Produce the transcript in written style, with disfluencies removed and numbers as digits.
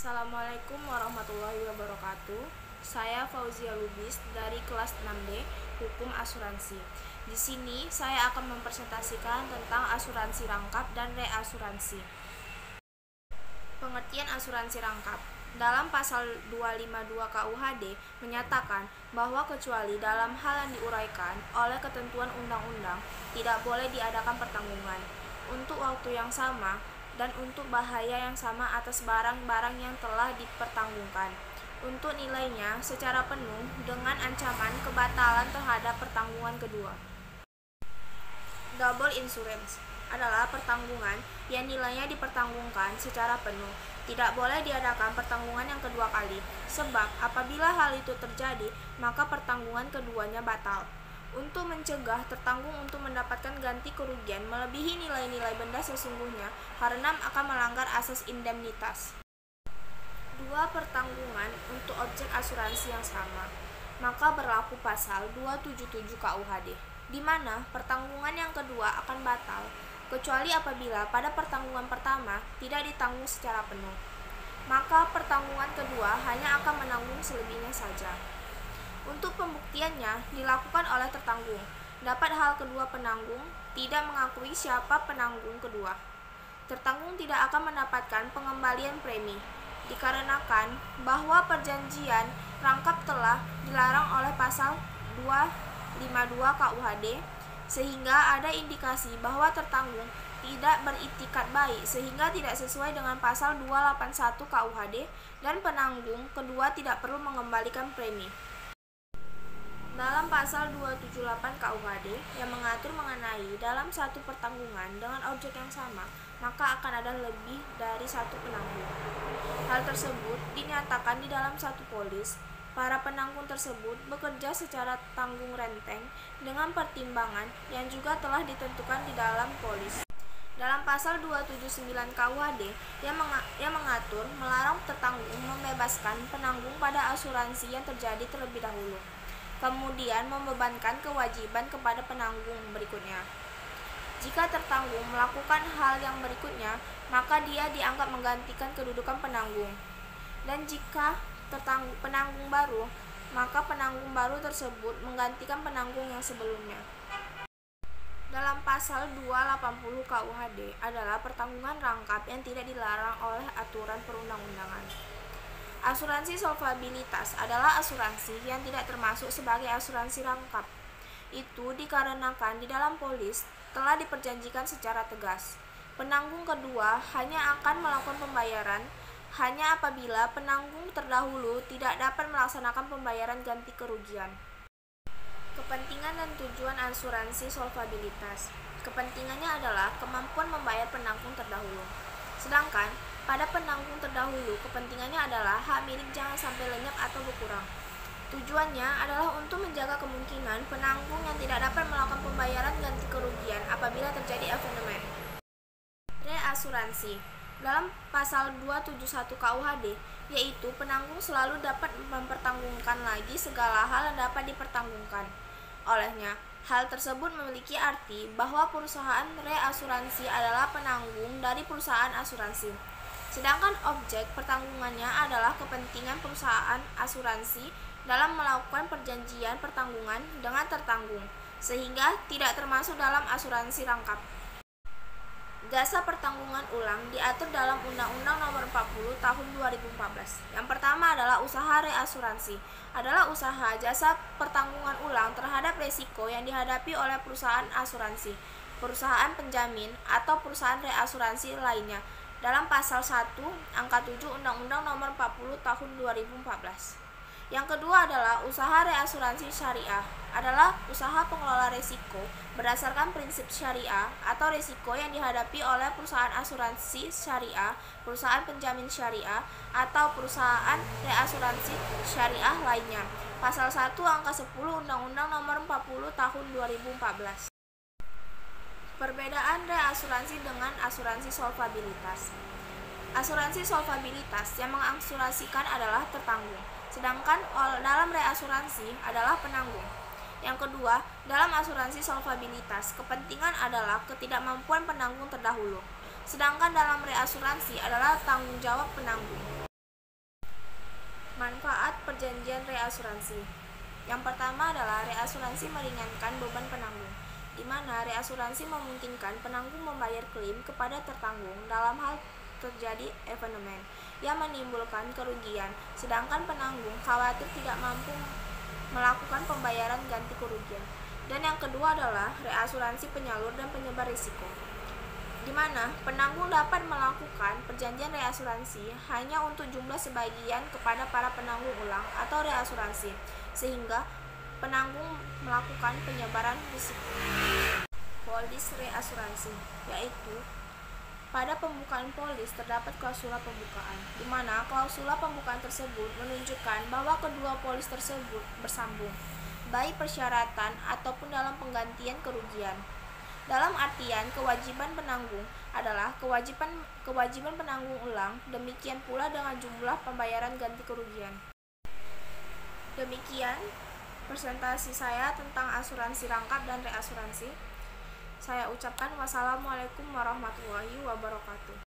Assalamualaikum warahmatullahi wabarakatuh. Saya Fauzia Lubis dari kelas 6D Hukum Asuransi. Di sini saya akan mempresentasikan tentang asuransi rangkap dan reasuransi. Pengertian asuransi rangkap. Dalam pasal 252 KUHD menyatakan bahwa kecuali dalam hal yang diuraikan oleh ketentuan undang-undang tidak boleh diadakan pertanggungan untuk waktu yang sama dan untuk bahaya yang sama atas barang-barang yang telah dipertanggungkan untuk nilainya secara penuh dengan ancaman kebatalan terhadap pertanggungan kedua. Double insurance adalah pertanggungan yang nilainya dipertanggungkan secara penuh. Tidak boleh diadakan pertanggungan yang kedua kali, sebab apabila hal itu terjadi, maka pertanggungan keduanya batal. Untuk mencegah tertanggung untuk mendapatkan ganti kerugian melebihi nilai-nilai benda sesungguhnya karena akan melanggar asas indemnitas. Dua pertanggungan untuk objek asuransi yang sama, maka berlaku pasal 277 KUHD, di mana pertanggungan yang kedua akan batal, kecuali apabila pada pertanggungan pertama tidak ditanggung secara penuh, maka pertanggungan kedua hanya akan menanggung selebihnya saja. Untuk pembuktiannya dilakukan oleh tertanggung. Dapat hal kedua penanggung tidak mengakui siapa penanggung kedua. Tertanggung tidak akan mendapatkan pengembalian premi, dikarenakan bahwa perjanjian rangkap telah dilarang oleh pasal 252 KUHD, sehingga ada indikasi bahwa tertanggung tidak beritikat baik sehingga tidak sesuai dengan pasal 281 KUHD dan penanggung kedua tidak perlu mengembalikan premi. Dalam pasal 278 KUHD yang mengatur mengenai dalam satu pertanggungan dengan objek yang sama, maka akan ada lebih dari satu penanggung. Hal tersebut dinyatakan di dalam satu polis. Para penanggung tersebut bekerja secara tanggung renteng dengan pertimbangan yang juga telah ditentukan di dalam polis. Dalam pasal 279 KUHD yang mengatur melarang tertanggung membebaskan penanggung pada asuransi yang terjadi terlebih dahulu, kemudian membebankan kewajiban kepada penanggung berikutnya. Jika tertanggung melakukan hal yang berikutnya, maka dia dianggap menggantikan kedudukan penanggung. Dan jika penanggung baru, maka penanggung baru tersebut menggantikan penanggung yang sebelumnya. Dalam pasal 280 KUHD adalah pertanggungan rangkap yang tidak dilarang oleh aturan perundang-undangan. Asuransi solvabilitas adalah asuransi yang tidak termasuk sebagai asuransi rangkap. Itu dikarenakan di dalam polis telah diperjanjikan secara tegas. Penanggung kedua hanya akan melakukan pembayaran hanya apabila penanggung terdahulu tidak dapat melaksanakan pembayaran ganti kerugian. Kepentingan dan tujuan asuransi solvabilitas. Kepentingannya adalah kemampuan membayar penanggung terdahulu. Sedangkan pada penanggung terdahulu, kepentingannya adalah hak milik jangan sampai lenyap atau berkurang. Tujuannya adalah untuk menjaga kemungkinan penanggung yang tidak dapat melakukan pembayaran ganti kerugian apabila terjadi evenement. Reasuransi. Dalam pasal 271 KUHD, yaitu penanggung selalu dapat mempertanggungkan lagi segala hal yang dapat dipertanggungkan olehnya. Hal tersebut memiliki arti bahwa perusahaan reasuransi adalah penanggung dari perusahaan asuransi, sedangkan objek pertanggungannya adalah kepentingan perusahaan asuransi dalam melakukan perjanjian pertanggungan dengan tertanggung, sehingga tidak termasuk dalam asuransi rangkap. Jasa pertanggungan ulang diatur dalam Undang-Undang Nomor 40 Tahun 2014. Yang pertama adalah usaha reasuransi. Adalah usaha jasa pertanggungan ulang terhadap risiko yang dihadapi oleh perusahaan asuransi, perusahaan penjamin, atau perusahaan reasuransi lainnya dalam pasal 1 angka 7 Undang-Undang Nomor 40 Tahun 2014. Yang kedua adalah usaha reasuransi syariah. Adalah usaha pengelola risiko berdasarkan prinsip syariah atau risiko yang dihadapi oleh perusahaan asuransi syariah, perusahaan penjamin syariah, atau perusahaan reasuransi syariah lainnya. Pasal 1 angka 10 Undang-Undang Nomor 40 Tahun 2014. Perbedaan reasuransi dengan asuransi solvabilitas. Asuransi solvabilitas yang mengasuransikan adalah tertanggung, sedangkan dalam reasuransi adalah penanggung. Yang kedua, dalam asuransi solvabilitas, kepentingan adalah ketidakmampuan penanggung terdahulu, sedangkan dalam reasuransi adalah tanggung jawab penanggung. perjanjian reasuransi. Yang pertama adalah reasuransi meringankan beban penanggung, di mana reasuransi memungkinkan penanggung membayar klaim kepada tertanggung dalam hal terjadi evenement yang menimbulkan kerugian, sedangkan penanggung khawatir tidak mampu melakukan pembayaran ganti kerugian. Dan yang kedua adalah reasuransi penyalur dan penyebar risiko, di mana penanggung dapat melakukan perjanjian reasuransi hanya untuk jumlah sebagian kepada para penanggung ulang atau reasuransi, sehingga penanggung melakukan penyebaran risiko. Polis reasuransi, yaitu pada pembukaan polis terdapat klausula pembukaan, di mana klausula pembukaan tersebut menunjukkan bahwa kedua polis tersebut bersambung, baik persyaratan ataupun dalam penggantian kerugian. Dalam artian, kewajiban penanggung adalah kewajiban penanggung ulang, demikian pula dengan jumlah pembayaran ganti kerugian. Demikian presentasi saya tentang asuransi rangkap dan reasuransi. Saya ucapkan wassalamualaikum warahmatullahi wabarakatuh.